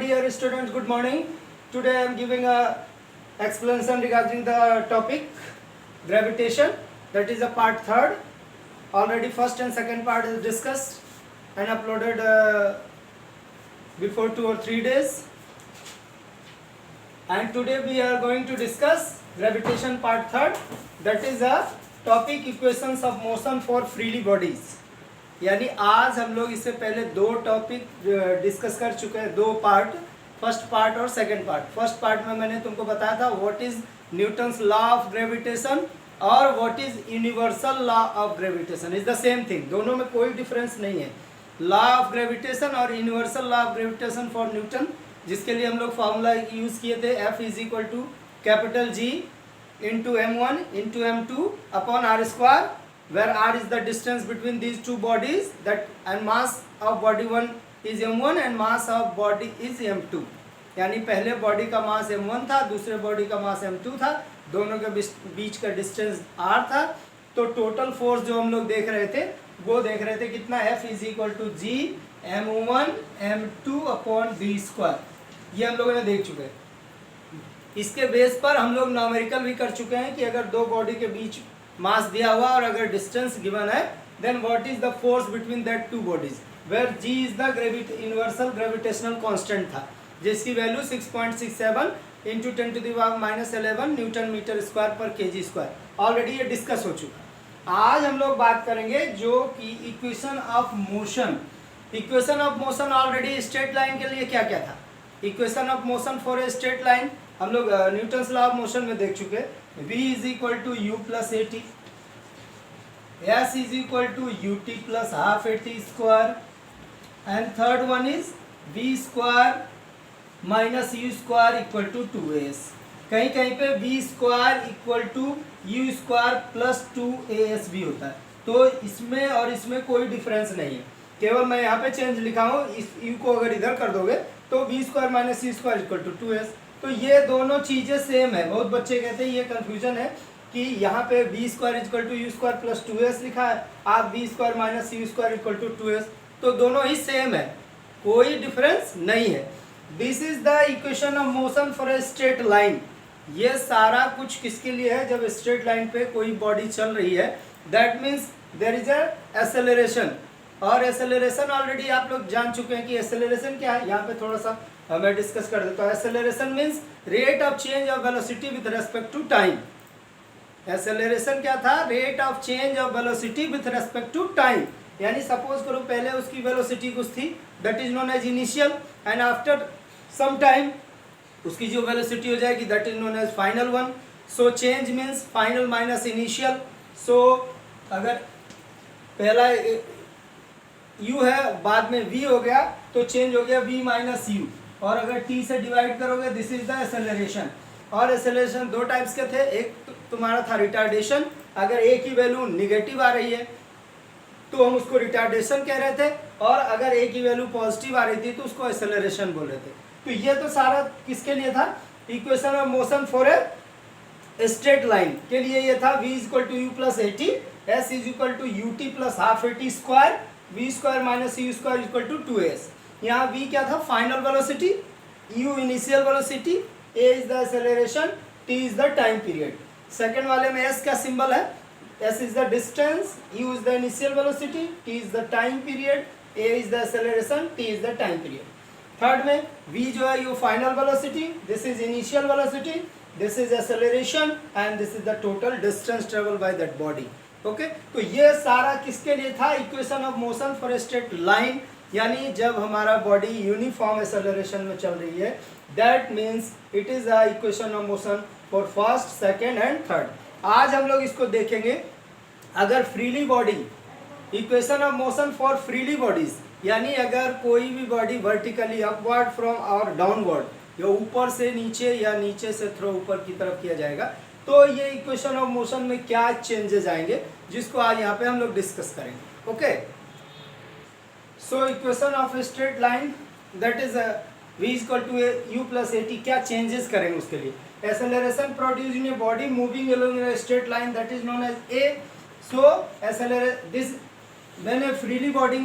dear students, good morning. Today I am giving a explanation regarding the topic gravitation. That is a part third. Already first and second part is discussed and uploaded before 2 or 3 days. And today we are going to discuss gravitation part third. That is a topic equations of motion for freely bodies. यानी आज हम लोग इससे पहले दो topic discuss कर चुके हैं, दो पार्ट, फर्स्ट पार्ट और सेकंड पार्ट. फर्स्ट पार्ट में मैंने तुमको बताया था what is Newton's law of gravitation और what is universal law of gravitation. Is the same thing, दोनों में कोई डिफरेंस नहीं है. लॉ ऑफ ग्रेविटेशन और universal law of gravitation for Newton, जिसके लिए हम लोग फार्मूला यूज किए थे F is equal to capital G into M1 into M2 upon R square, where r is the distance between these two bodies, that and mass of body 1 is m1 and mass of body is m2. यानी पहले body का मास m1 था, दूसरे body का मास m2 था, दोनों के बीच का डिस्टेंस r था. तो टोटल फोर्स जो हम लोग देख रहे थे वो देख रहे थे कितना, F is equal to G m1 m2 upon v square. ये हम लोगों ने देख चुके हैं. इसके बेस पर हम लोग न्यूमेरिकल भी कर चुके हैं कि अगर दो बॉडी के बीच मास दिया हुआ और अगर डिस्टेंस गिवन है, then what is the force between that two bodies, where G is the universal gravitational constant था, जिसकी वैल्यू 6.67 इंटू 10⁻11 न्यूटन मीटर स्क्वायर पर केजी स्क्वायर. ऑलरेडी ये डिस्कस हो चुका. आज हम लोग बात करेंगे जो कि equation of motion. Equation of motion already straight line के लिए क्या क्या था. Equation of motion for a straight line हम लोग न्यूटन्स लॉ ऑफ मोशन में देख चुके. v is equal to u plus at, s is equal to ut plus half at square, and third one is v square minus u square equal to 2as. कहीं कहीं पे v square equal to u square plus 2as भी होता है. तो इसमें और इसमें कोई डिफरेंस नहीं है, केवल मैं यहाँ पे चेंज लिखा हूँ. इस u को अगर इधर कर दोगे तो v square minus u square equal to 2as. तो ये दोनों चीज़ें सेम है. बहुत बच्चे कहते हैं ये कंफ्यूजन है कि यहाँ पे V square equal to U square plus 2s लिखा है, आप V square minus you square equal to 2s. तो दोनों ही सेम है, कोई डिफरेंस नहीं है. This is the equation of motion for a straight line. ये सारा कुछ किसके लिए है, जब स्ट्रेट लाइन पे कोई बॉडी चल रही है, that means there is a acceleration. और एक्सेलरेशन ऑलरेडी आप लोग जान चुके हैं कि एक्सेलरेशन क्या है. यहाँ पे थोड़ा सा मैं डिस्कस कर देता हूँ. Acceleration means rate of change of velocity with respect to time. Acceleration क्या था, rate of change of velocity with respect to time. यानी सपोज करो पहले उसकी वेलोसिटी कुछ थी, that is known as initial, and after some time उसकी जो वेलोसिटी हो जाएगी that is known as final one. So change means final minus initial. So अगर पहला u है, बाद में v हो गया, तो चेंज हो गया v माइनस u. और अगर t से डिवाइड करोगे, दिस इज द एक्सेलरेशन. और एक्सेलरेशन दो टाइप्स के थे. एक तुम्हारा था रिटार्डेशन. अगर a की वैल्यू निगेटिव आ रही है तो हम उसको रिटार्डेशन कह रहे थे, और अगर a की वैल्यू पॉजिटिव आ रही थी तो उसको एक्सेलरेशन बोल रहे थे. तो ये तो सारा किसके लिए था, equation of motion for a straight line के लिए ये था. v is equal to you plus A T, S is equal to U T plus half A T square, v square minus you square equal to 2s. यहाँ v क्या था, final velocity, u initial velocity, a is the acceleration, t is the time period. Second वाले में s का symbol है, s is the distance, u is the initial velocity, t is the time period, a is the acceleration, t is the time period. Third में v जो है you final velocity, this is initial velocity, this is acceleration, and this is the total distance travel by that body. Okay. तो ये सारा किसके लिए था, equation of motion for a straight line. यानी जब हमारा बॉडी यूनिफॉर्म एक्सेलरेशन में चल रही है, that means it is a equation of motion for first, second and third. आज हम लोग इसको देखेंगे. अगर freely body, equation of motion for freely bodies, यानी अगर कोई भी बॉडी वर्टिकली अपवर्ड फ्रॉम और डाउनवर्ड, या ऊपर से नीचे या नीचे से थ्रो ऊपर की तरफ किया जाएगा, तो ये इक्वेशन ऑफ मोशन में क्या चेंजेस आएंगे, जिसको आज यहाँ पे हम लोग डिस्कस करेंगे. Okay. So equation of a straight line, that is v equal to u plus A T. क्या चेंजेस करेंगे उसके लिए, acceleration produce in a body moving along a straight line, that is known as a. So acceleration this when a freely body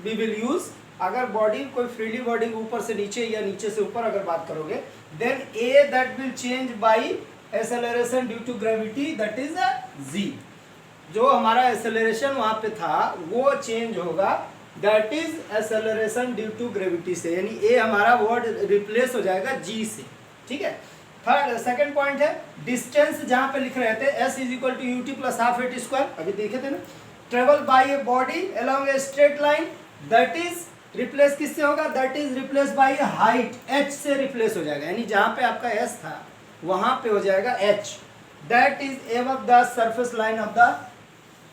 we will use अगर body कोई freely body ऊपर से नीचे या नीचे से ऊपर अगर बात करोगे, then A that will change by acceleration due to gravity that is G. जो हमारा एक्सेलरेशन वहां पे था वो चेंज होगा, that is acceleration due to gravity से, यानी ए हमारा वर्ड रिप्लेस हो जाएगा जी से। ठीक है। थर्ड सेकंड पॉइंट है डिस्टेंस, जहां पे लिख रहे थे S is equal to U T plus half AT square, अभी देखे थे ना, travel by a body along a straight line, that is replace किससे होगा, that is replace by height, H से रिप्लेस हो जाएगा, यानी जहां पे आपका एस था वहां पे हो जाएगा H, that is above the surface line of the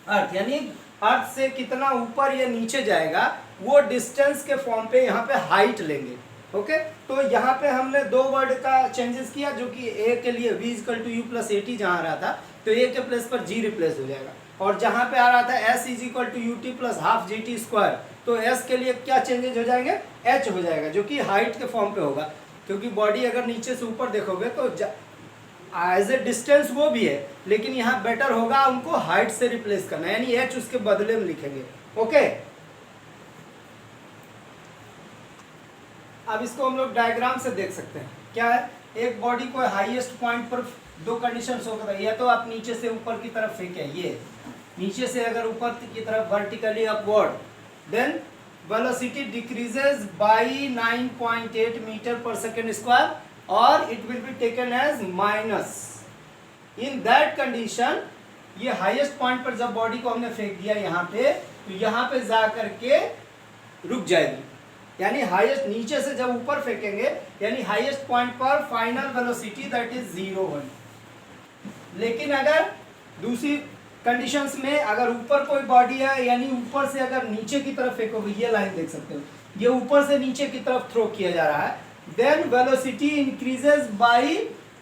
earth, यानी अर्थ से कितना ऊपर या नीचे जाएगा वो डिस्टेंस के फॉर्म पे यहाँ पे हाइट लेंगे। ओके, तो यहाँ पे हमने दो वर्ड का चेंजेस किया, जो कि ए के लिए v equal to you plus A T जहाँ आ रहा था तो ए के प्लेस पर g रिप्लेस हो जाएगा, और जहाँ पे आ रहा था s is equal to U T plus half G T square, तो s के लिए क्या चेंजेस हो जाएंगे, h हो जाएगा, जो कि हाइट के फॉर्म पे होगा, क्योंकि बॉडी अगर नीचे से ऊपर देखोगे तो एज ए डिस्टेंस वो भी है, लेकिन यहाँ बेटर होगा उनको हाइट से रिप्लेस करना, यानी h उसके बदले में लिखेंगे। ओके, अब इसको हम लोग डायग्राम से देख सकते हैं। क्या है, एक बॉडी को हाईएस्ट पॉइंट पर दो कंडीशंस होगा, या तो आप नीचे से ऊपर की तरफ फेंके, ये नीचे से अगर ऊपर की तरफ vertically upward, then velocity decreases by 9.8 metre पर सेकेंड स्क्वायर, और it will be taken as minus. In that condition ये हाईएस्ट पॉइंट पर जब बॉडी को हमने फेंक दिया यहाँ पे, तो यहाँ पे जा करके रुक जाएगी, यानी हाईएस्ट नीचे से जब ऊपर फेंकेंगे यानी हाईएस्ट पॉइंट पर फाइनल वेलोसिटी दैट इज 0.1। लेकिन अगर दूसरी कंडीशंस में अगर ऊपर कोई बॉडी है, यानी ऊपर से अगर नीचे की तरफ फेंकोगे, ये लाइन देख सकते हो, ये ऊपर से नीचे की तरफ थ्रो किया जा रहा है, then velocity increases by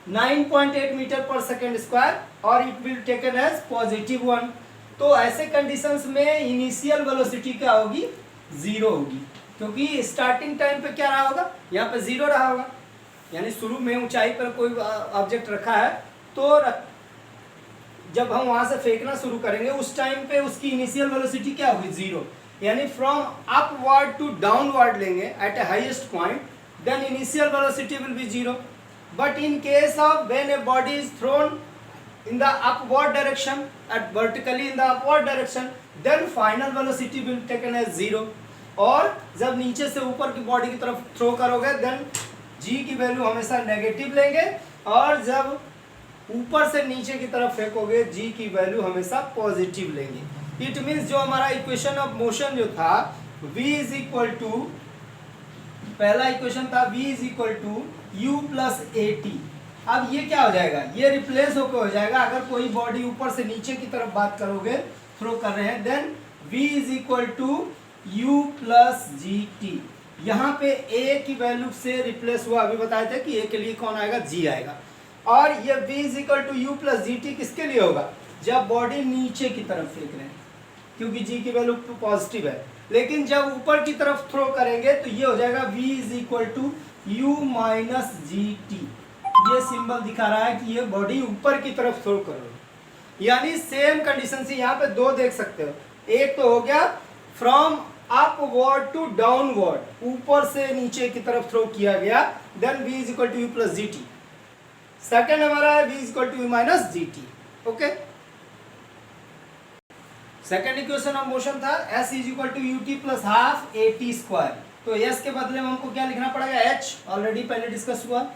9.8 metre पर सेकेंड स्क्वायर, और इट विल टेकन एज +1। तो ऐसे कंडीशंस में इनिशियल वेलोसिटी क्या होगी, 0 होगी, क्योंकि स्टार्टिंग टाइम पे क्या रहा होगा, यहाँ पे 0 रहा होगा, यानी शुरू में ऊंचाई पर कोई ऑब्जेक्ट रखा है, तो जब हम वहां से फेंकना शुरू करेंगे उस टाइम पे उसकी इनिशियल वेलोसिटी क्या होगी, 0, यानी फ्रॉम अपवर्ड टू डाउनवर्ड लेंगे at a highest point, then initial velocity will be 0। But in case of when a body is thrown in the upward direction at vertically in the upward direction, then final velocity will taken as 0। और जब नीचे से ऊपर की body की तरफ throw करोगे देन g की वैल्यू हमेशा नेगेटिव लेंगे, और जब ऊपर से नीचे की तरफ फेंकोगे g की वैल्यू हमेशा पॉजिटिव लेंगे। इट मीन्स जो हमारा इक्वेशन ऑफ मोशन जो था v इज इक्वल टू, पहला इक्वेशन था v is equal to u plus A T, अब ये क्या हो जाएगा, ये रिप्लेस होकर हो जाएगा, अगर कोई बॉडी ऊपर से नीचे की तरफ बात करोगे, थ्रो कर रहे हैं, देन v is equal to u plus ji T, यहाँ पे a की वैल्यू से रिप्लेस हुआ, अभी बताए थे कि a के लिए कौन आएगा, g आएगा, और ये v is equal to u plus ji T किसके लिए होगा, जब बॉडी नीचे की तरफ फेंक रहे हैं, क्योंकि g की वैल्यू पॉजिटिव है, लेकिन जब ऊपर की तरफ थ्रो करेंगे तो ये हो जाएगा v is equal to u minus ji T, ये सिंबल दिखा रहा है कि ये बॉडी ऊपर की तरफ थ्रो करो, यानी सेम कंडीशन से यहाँ पे दो देख सकते हो, एक तो हो गया फ्रॉम अपवर्ड टू डाउनवर्ड, ऊपर से नीचे की तरफ थ्रो किया गया, then v is equal to you plus ji t, second हमारा है v is equal to you minus ji t. Okay, second equation of motion था s is equal to U T plus half A T square, तो s के बदले में हमको क्या लिखना पड़ेगा, h, ऑलरेडी पहले डिस्कस हुआ,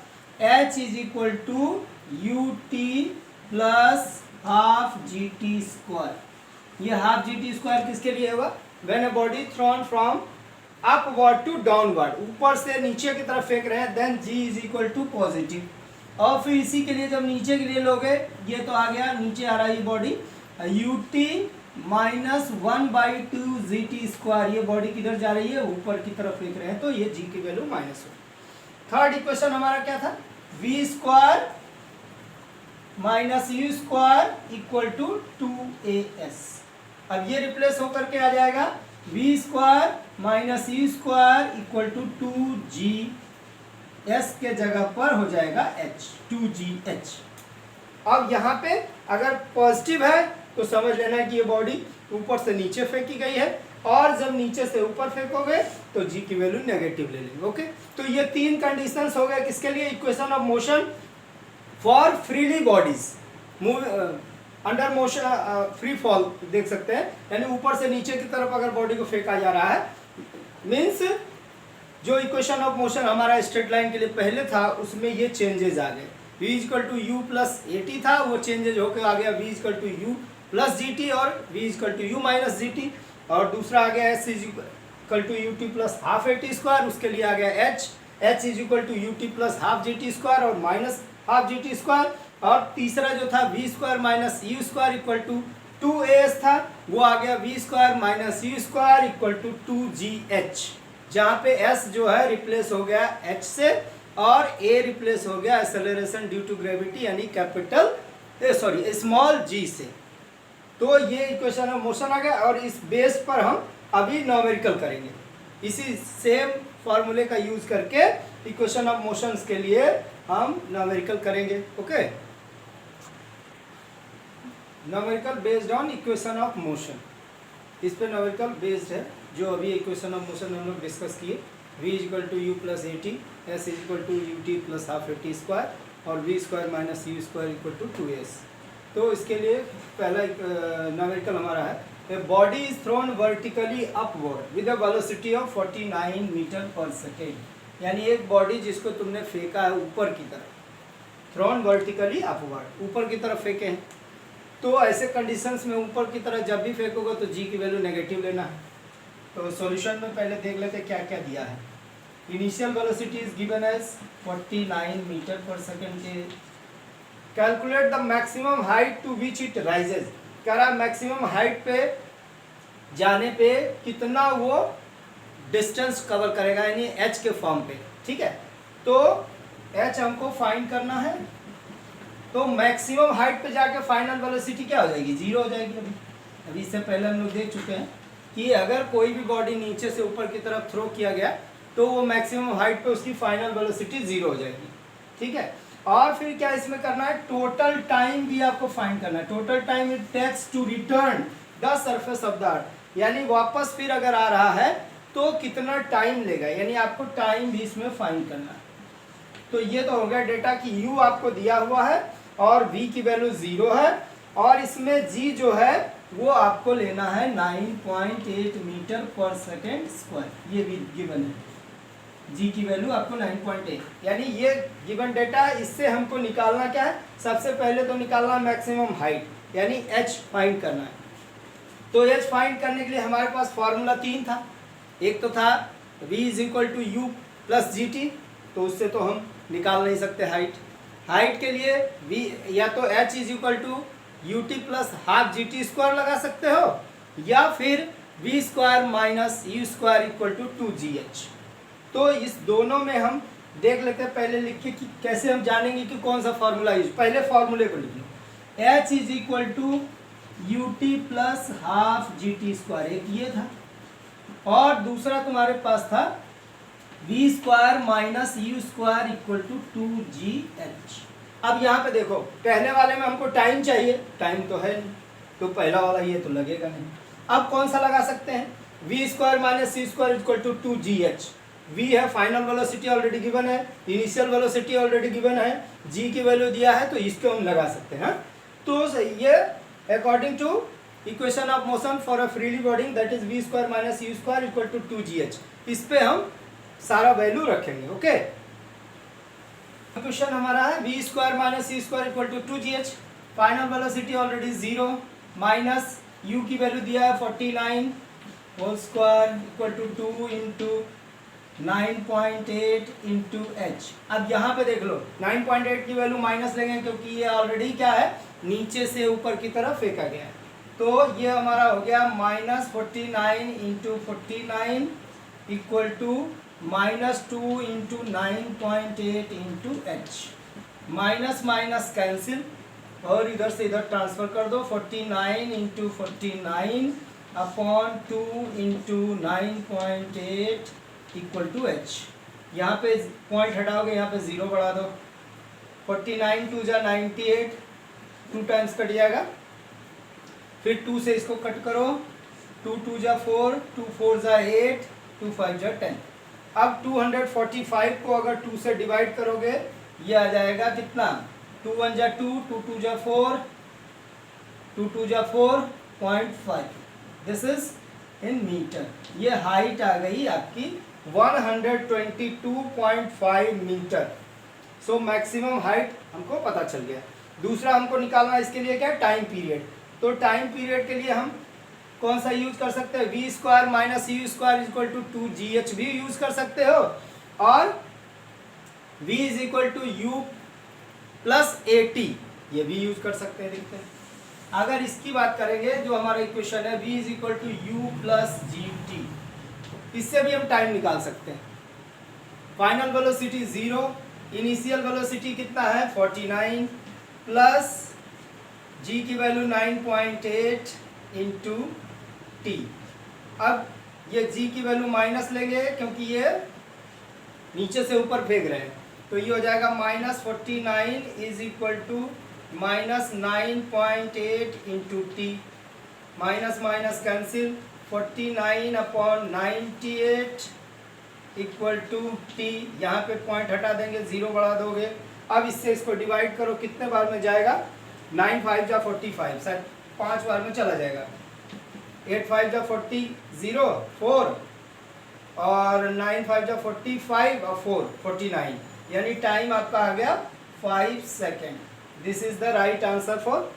h is equal to U T plus half G T square. ये हाफ जी टी स्क्वायर किसके लिए होगा, when a body thrown from upward to downward, ऊपर से नीचे की तरफ फेंक रहे हैं, देन g is equal to positive, और फिर इसी के लिए जब नीचे के लिए लोगे, ये तो आ गया, नीचे आ रहा है ये body U T minus 1/2 G T square, ये बॉडी किधर जा रही है, ऊपर की तरफ फेंक रहे हैं, तो ये g की वैल्यू माइनस हो। थर्ड इक्वेशन हमारा क्या था, v square minus you square equal to 2as, अब ये रिप्लेस होकर के आ जाएगा v square minus you square equal to 2g, s के जगह पर हो जाएगा h, 2gh। अब यहाँ पे अगर पॉजिटिव है तो समझ लेना है कि ये बॉडी ऊपर से नीचे फेंकी गई है, और जब नीचे से ऊपर फेंकोगे तो जी की वैल्यू नेगेटिव ले लेंगे। ओके, तो ये तीन कंडीशंस हो गए किसके लिए, equation of motion for freely bodies move under motion free fall देख सकते हैं, यानी ऊपर से नीचे की तरफ अगर बॉडी को फेंका जा रहा है, मीन्स जो इक्वेशन ऑफ मोशन हमारा स्ट्रेट लाइन के लिए पहले था उसमें ये चेंजेस आ गए। v equal to you plus A T था, वो चेंजेज होकर आ गया v equal to you plus ji T और v equal to you minus ji T, और दूसरा आ गया s equal to U T plus half A T square, उसके लिए आ गया h is equal to U T plus half G T square और minus half G T square, और तीसरा जो था v square minus you square equal to 2as था, वो आ गया v square minus you square equal to 2gh, जहाँ पे s जो है रिप्लेस हो गया h से और a रिप्लेस हो गया एक्सेलरेशन ड्यू टू ग्रेविटी यानी कैपिटल स्मॉल g से। तो ये इक्वेशन ऑफ मोशन आ गया, और इस बेस पर हम अभी न्यूमेरिकल करेंगे, इसी सेम फॉर्मूले का यूज करके इक्वेशन ऑफ मोशंस के लिए हम न्यूमेरिकल करेंगे। Okay, numerical based on equation of motion, इस पे न्यूमेरिकल बेस्ड है जो अभी इक्वेशन ऑफ मोशन हम लोग डिस्कस किए। v equal to you plus A T, s equal to U T plus half A T square और v square minus you square equal to 2s। तो इसके लिए पहला न्यूमेरिकल हमारा है, a body is thrown vertically upward with a velocity of 49 metre पर second, यानी एक बॉडी जिसको तुमने फेंका है ऊपर की तरफ, थ्रोन वर्टिकली अपवर्ड, ऊपर की तरफ फेंके हैं, तो ऐसे कंडीशंस में ऊपर की तरफ जब भी फेंकोगे तो जी की वैल्यू नेगेटिव लेना है। तो सॉल्यूशन में पहले देख लेते हैं क्या क्या दिया है। Initial velocity is given as 49 metre पर सेकेंड के। Calculate the maximum height to which it rises, कह रहा है मैक्सिमम हाइट पे जाने पे कितना वो डिस्टेंस कवर करेगा, यानी एच के फॉर्म पे। ठीक है, तो एच हमको फाइंड करना है, तो मैक्सिमम हाइट पे जाके फाइनल वेलोसिटी क्या हो जाएगी, जीरो हो जाएगी। अभी इससे पहले हम लोग देख चुके हैं कि अगर कोई भी बॉडी नीचे से ऊपर की तरफ थ्रो किया गया तो वो मैक्सिमम हाइट पे उसकी फाइनल वेलोसिटी जीरो हो जाएगी। ठीक है, और फिर क्या इसमें करना है, टोटल टाइम भी आपको फाइंड करना है। Total time it takes to return the surface of the earth, यानी वापस फिर अगर आ रहा है तो कितना टाइम लेगा, यानी आपको टाइम भी इसमें फाइंड करना है। तो ये तो हो गया डेटा कि u आपको दिया हुआ है और v की वैल्यू 0 है, और इसमें g जो है वो आपको लेना है 9.8 मीटर पर सेकेंड स्क्वायर, ये भी गिवन है। g की वैल्यू आपको 9.8, यानी ये गिवन डेटा है। इससे हमको निकालना क्या है, सबसे पहले तो निकालना मैक्सिमम हाइट, यानी h फाइंड करना है। तो h फाइंड करने के लिए हमारे पास फॉर्मूला 3 था। एक तो था v is equal to you plus ji t, तो उससे तो हम निकाल नहीं सकते हाइट। हाइट के लिए v या तो h is equal to U T plus half G T square लगा सकते हो, या फिर v square minus you square equal to 2gh। तो इस दोनों में हम देख लेते हैं, पहले लिख के कि कैसे हम जानेंगे कि कौन सा फॉर्मूला यूज। पहले फॉर्मूले को लिख लो, h is equal to U T plus half G T square, एक ये था, और दूसरा तुम्हारे पास था v square minus you square equal to 2gh। अब यहाँ पे देखो, पहले वाले में हमको टाइम चाहिए, टाइम तो है नहीं, तो पहला वाला ये तो लगेगा नहीं। अब कौन सा लगा सकते हैं, v square minus c square equal to 2gh। v है फाइनल वेलोसिटी ऑलरेडी गिवन है, इनिशियल वेलोसिटी ऑलरेडी गिवन है, g की वैल्यू दिया है, तो इसको हम लगा सकते हैं। तो ये according to equation of motion for a freely body that is v square minus you square equal to 2gh, इस पे हम सारा वैल्यू रखेंगे। ओके, क्वेश्चन हमारा है v square minus c square equal to 2gh, final velocity already 0, minus u की value दिया है 49 whole square equal to 2 into 9.8 into h। अब यहाँ पे देख लो 9.8 की वैल्यू माइनस लेंगे क्योंकि ये ऑलरेडी क्या है, नीचे से ऊपर की तरफ फेंका गया है, तो ये हमारा हो गया minus 49 into 49 equal to minus 2 into 9.8 into h. Minus minus cancel और इधर से इधर ट्रांसफर कर दो, 49 into 49 upon 2 into 9.8 equal to h. यहाँ पे पॉइंट हटाओगे, यहाँ पे 0 बढ़ा दो, 49 टू जा 98, 2 टाइम्स कट जाएगा, फिर 2 से इसको कट करो 2 2 जा 4, 2 4 जा 8, 2 5 जा 10। अब 245 को अगर 2 से डिवाइड करोगे ये आ जाएगा कितना, 2 1 जा 2, 2 2 जा 4, 2 2 जा 4.5। This is in metre. ये हाइट आ गई आपकी 122.5 मीटर। सो मैक्सिमम हाइट हमको पता चल गया। दूसरा हमको निकालना इसके लिए क्या है, टाइम पीरियड। तो टाइम पीरियड के लिए हम कौन सा यूज कर सकते हैं, v square minus you square equal to 2GH भी यूज कर सकते हो, और v is equal to you plus AT ये भी यूज कर सकते हैं। देखते हैं अगर इसकी बात करेंगे, जो हमारा इक्वेशन है v is equal to you plus GT, इससे भी हम टाइम निकाल सकते हैं। फाइनल वेलोसिटी 0, इनिशियल वेलोसिटी कितना है 49 प्लस g की वैल्यू 9.8 इंटू टी। अब ये g की वैल्यू माइनस लेंगे क्योंकि ये नीचे से ऊपर फेंक रहे हैं, तो ये हो जाएगा -49 is equal to -9.8 into t. Minus minus cancel, 49 upon 98 equal to t. यहाँ पे पॉइंट हटा देंगे, 0 बढ़ा दोगे। अब इससे इसको डिवाइड करो, कितने बार में जाएगा, 9 5 जा 45, शायद 5 बार में चला जाएगा। 8 5 जा 40, 0 4, और 9 5 जा 45 और 4 49, यानी टाइम आपका आ गया 5 second. This is the right answer for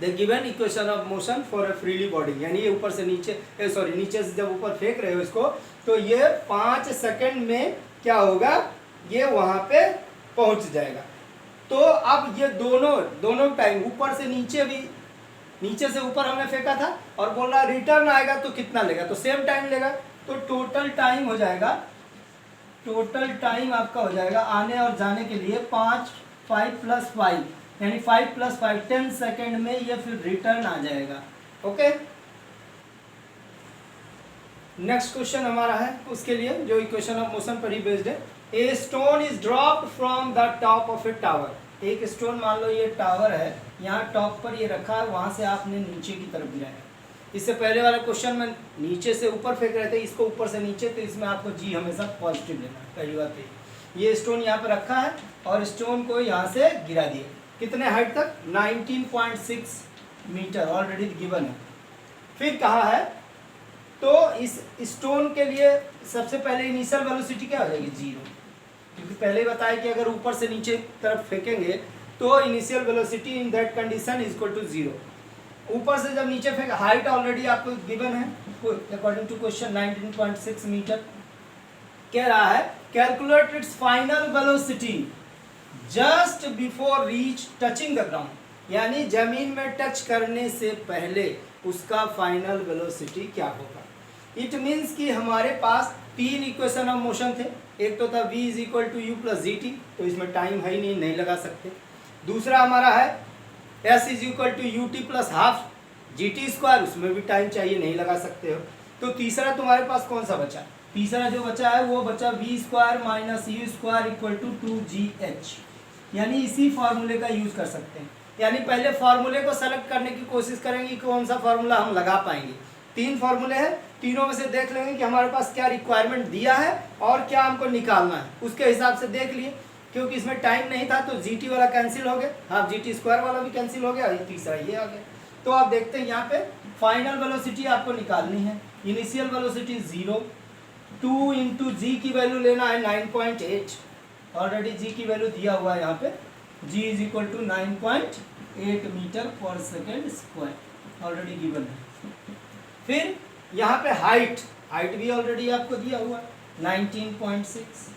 the given equation of motion for a freely body. यानी ये ऊपर से नीचे, सॉरी नीचे से जब ऊपर फेंक रहे हो इसको, तो ये 5 सेकेंड में क्या होगा, ये वहां पे पहुंच जाएगा। तो अब ये दोनों टाइम, ऊपर से नीचे भी, नीचे से ऊपर हमने फेंका था, और बोल रहा रिटर्न आएगा तो कितना लेगा, तो सेम टाइम लेगा। तो टोटल टाइम हो जाएगा, टोटल टाइम आपका हो जाएगा आने और जाने के लिए 5 + 5, यानी 5 + 5 10 सेकेंड में ये फिर रिटर्न आ जाएगा। ओके, नेक्स्ट क्वेश्चन हमारा है उसके लिए, जो इक्वेशन ऑफ मोशन पर ही बेस्ड है। ए stone is dropped from the top of A tower. एक स्टोन, मान लो ये टावर है, यहाँ टॉप पर ये रखा है, वहां से आपने नीचे की तरफ गिराया। इससे पहले वाला क्वेश्चन में नीचे से ऊपर फेंक रहे थे, इसको ऊपर से नीचे, तो इसमें आपको जी हमेशा पॉजिटिव लेना है। पहली बात ये स्टोन यहाँ पर रखा है और स्टोन को यहाँ से गिरा दिए, कितने हाइट तक, 19.6 मीटर ऑलरेडी गिवन है। फिर कहा है, तो इस स्टोन के लिए सबसे पहले इनिशियल वेलोसिटी क्या हो जाएगी, 0, क्योंकि पहले ही बताया कि अगर ऊपर से नीचे तरफ फेंकेंगे तो initial velocity in that condition is equal to 0। ऊपर से जब नीचे फेंक, हाइट ऑलरेडी आपको गिवन है अकॉर्डिंग टू क्वेश्चन 19.6 मीटर। कह रहा है calculate its final velocity just before reach touching the ground, यानी जमीन में टच करने से पहले उसका फाइनल वेलोसिटी क्या होगा। इट मीन्स कि हमारे पास 3 इक्वेशन ऑफ मोशन थे। एक तो था v is equal to you plus GT, तो इसमें टाइम है ही नहीं लगा सकते। दूसरा हमारा है s is equal to UT plus half GT square, उसमें भी टाइम चाहिए, नहीं लगा सकते हो। तो तीसरा तुम्हारे पास कौन सा बचा, तीसरा जो बचा है वो बचा v square minus you square equal to 2GH, यानी इसी फार्मूले का यूज कर सकते हैं। यानी पहले फार्मूले को सेलेक्ट करने की कोशिश करेंगे कि कौन सा फार्मूला हम लगा पाएंगे। 3 फार्मूले हैं, तीनों में से देख लेंगे कि हमारे पास क्या रिक्वायरमेंट दिया है और क्या हमको निकालना है, उसके हिसाब से देख लिए। क्योंकि इसमें टाइम नहीं था तो GT वाला कैंसिल हो गया, हाफ GT स्क्वायर वाला भी कैंसिल हो गया, तीसरा ये आ गया। तो आप देखते हैं यहाँ पे फाइनल वेलोसिटी आपको निकालनी है। इनिशियल वेलोसिटी 0, 2 इंटू जी की वैल्यू लेना है 9.8, ऑलरेडी जी की वैल्यू दिया हुआ है यहाँ पे, g is equal to 9.8 metre पर सेकेंड स्क्वायर ऑलरेडी गिवन है। फिर यहाँ पे हाइट भी ऑलरेडी आपको दिया हुआ 19.6।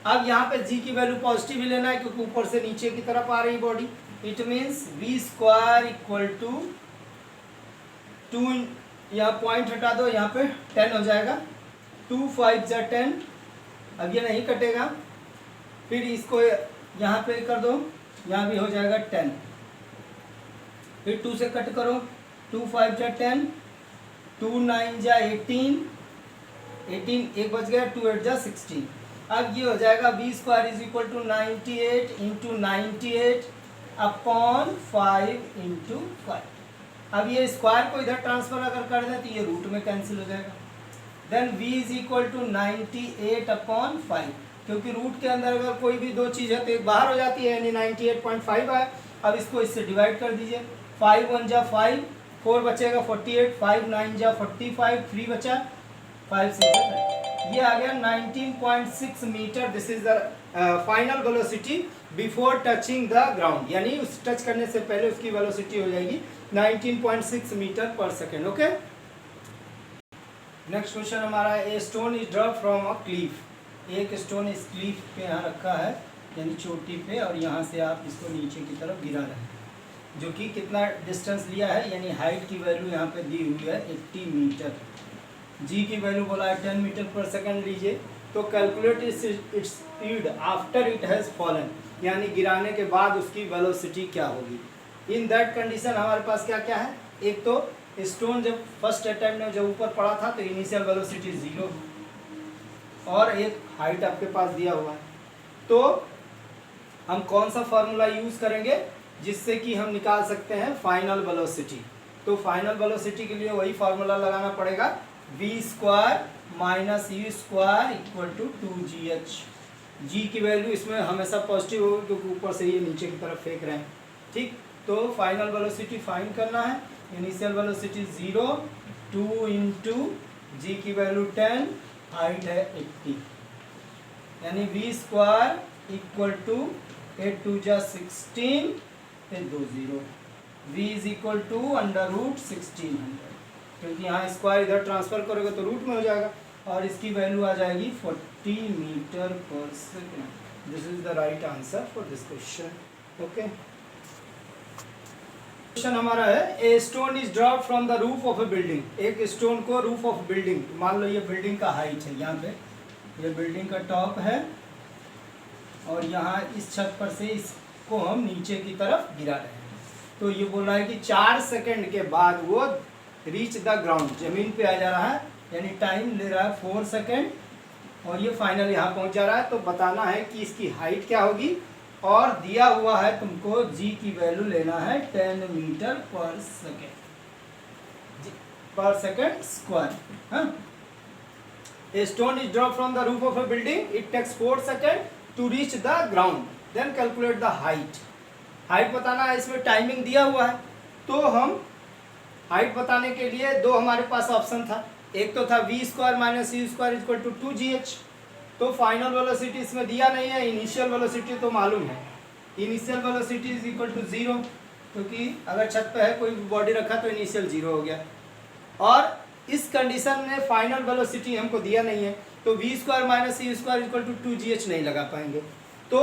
अब यहाँ पे g की वैल्यू पॉजिटिव ही लेना है क्योंकि ऊपर से नीचे की तरफ आ रही body. It means v square equal to 2, यहाँ पॉइंट हटा दो, यहाँ पे 10 हो जाएगा, 2 5 जा 10, अब ये नहीं कटेगा। फिर इसको यहाँ पे कर दो, यहाँ भी हो जाएगा 10, फिर 2 से कट करो, 2 5 जा 10, 2 9 जा 18, एक बच गया, 2 8 जा 16। अब ये हो जाएगा v square is equal to 98 into 98 upon 5 into 5। अब ये स्क्वायर को इधर ट्रांसफर अगर कर दें तो ये रूट में कैंसिल हो जाएगा। Then v is equal to 98/5, क्योंकि रूट के अंदर अगर कोई भी दो चीज़ है तो एक बाहर हो जाती है, यानी 98.5 आया। अब इसको इससे डिवाइड कर दीजिए, 5 1 जा 5, 4 बचेगा 48, 5 9 जा 45, 3 बचा 5 6 ये आ गया 19.6 metre. This is the final velocity before touching the ground, यानी उस टच करने से पहले उसकी वेलोसिटी हो जाएगी 19.6 मीटर पर सेकेंड। ओके, नेक्स्ट क्वेश्चन हमारा है, ए stone is drop from a Cleef. एक स्टोन इस क्लीफ पे यहाँ रखा है, यानी चोटी पे, और यहाँ से आप इसको नीचे की तरफ गिरा रहे हैं, जो कि कितना डिस्टेंस लिया है, यानी हाइट की वैल्यू यहाँ पे दी हुई है 80 मीटर। जी की वैल्यू बोला है 10 मीटर पर सेकेंड लीजिए। तो calculate its speed after it has fallen, यानी गिराने के बाद उसकी वेलोसिटी क्या होगी। इन दैट कंडीशन हमारे पास क्या क्या है, एक तो स्टोन जब फर्स्ट अटैम्प्ट में जब ऊपर पड़ा था तो इनिशियल वेलोसिटी 0, और एक हाइट आपके पास दिया हुआ है। तो हम कौन सा फार्मूला यूज़ करेंगे जिससे कि हम निकाल सकते हैं फाइनल वेलोसिटी। तो फाइनल वेलोसिटी के लिए वही फार्मूला लगाना पड़ेगा, v² - u² = 2gh। जी की वैल्यू इसमें हमेशा पॉजिटिव होगी क्योंकि ऊपर से ये नीचे की तरफ फेंक रहे हैं। ठीक, तो फाइनल वेलोसिटी फाइंड करना है। इनिशियल वेलोसिटी 0, 2 इंटू जी की वैल्यू 10, हाइट है 80, यानी v² = 8 2 जा 16, फिर 2 0, v इज इक्वल टू √1600, क्योंकि यहाँ स्क्वायर इधर ट्रांसफर करोगे तो रूट में हो जाएगा, और इसकी वैल्यू आ जाएगी 40 मीटर पर second. This is the right answer for this question. Okay, question हमारा है, ए stone is drop from the roof of A building. एक स्टोन को रूफ ऑफ बिल्डिंग, मान लो ये बिल्डिंग का हाइट है, यहाँ पे ये बिल्डिंग का टॉप है, और यहाँ इस छत पर से इसको हम नीचे की तरफ गिरा रहे हैं। तो ये बोल रहा है कि 4 सेकंड के बाद वो रीच द ग्राउंड, जमीन पे आ जा रहा है, यानी टाइम ले रहा है 4 सेकंड, और ये फाइनल यहाँ पहुँच जा रहा है। तो बताना है कि इसकी हाइट क्या होगी, और दिया हुआ है तुमको जी की वैल्यू लेना है 10 मीटर पर सेकेंड स्क्वायर। हाँ, a stone is drop from the roof of a building, it takes 4 second to reach the ground, then calculate the height. Height बताना है, इसमें टाइमिंग दिया हुआ है। तो हम हाइट बताने के लिए दो हमारे पास ऑप्शन था, एक तो था v² - u² = 2gh। तो फाइनल वेलोसिटी इसमें दिया नहीं है, इनिशियल वेलोसिटी तो मालूम है, initial velocity is equal to 0, क्योंकि अगर छत पे है कोई बॉडी रखा तो इनिशियल 0 हो गया, और इस कंडीशन में फाइनल वेलोसिटी हमको दिया नहीं है, तो v² - u² = 2gh नहीं लगा पाएंगे। तो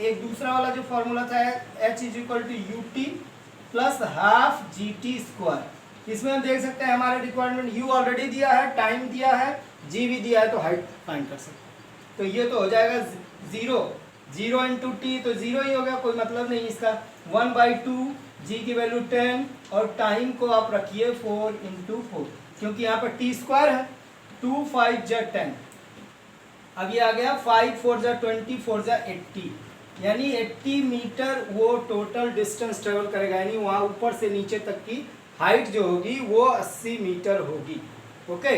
एक दूसरा वाला जो फॉर्मूला था h = ut + ½ gt²। इसमें हम देख सकते हैं हमारे रिक्वायरमेंट u ऑलरेडी दिया है, टाइम दिया है, g भी दिया है, तो हाइट फाइंड कर सकते हैं। तो ये तो हो जाएगा 0 × t, तो 0 ही हो गया, कोई मतलब नहीं इसका। 1/2, g की वैल्यू 10, और टाइम को आप रखिए 4 × 4, क्योंकि यहाँ पर t² है, 2 5 जा 10, अब ये आ गया 5 4 जा 20, 4 जा 80, यानी 80 मीटर वो टोटल डिस्टेंस ट्रेवल करेगा, यानी वहाँ ऊपर से नीचे तक की हाइट जो होगी वो 80 मीटर होगी। ओके,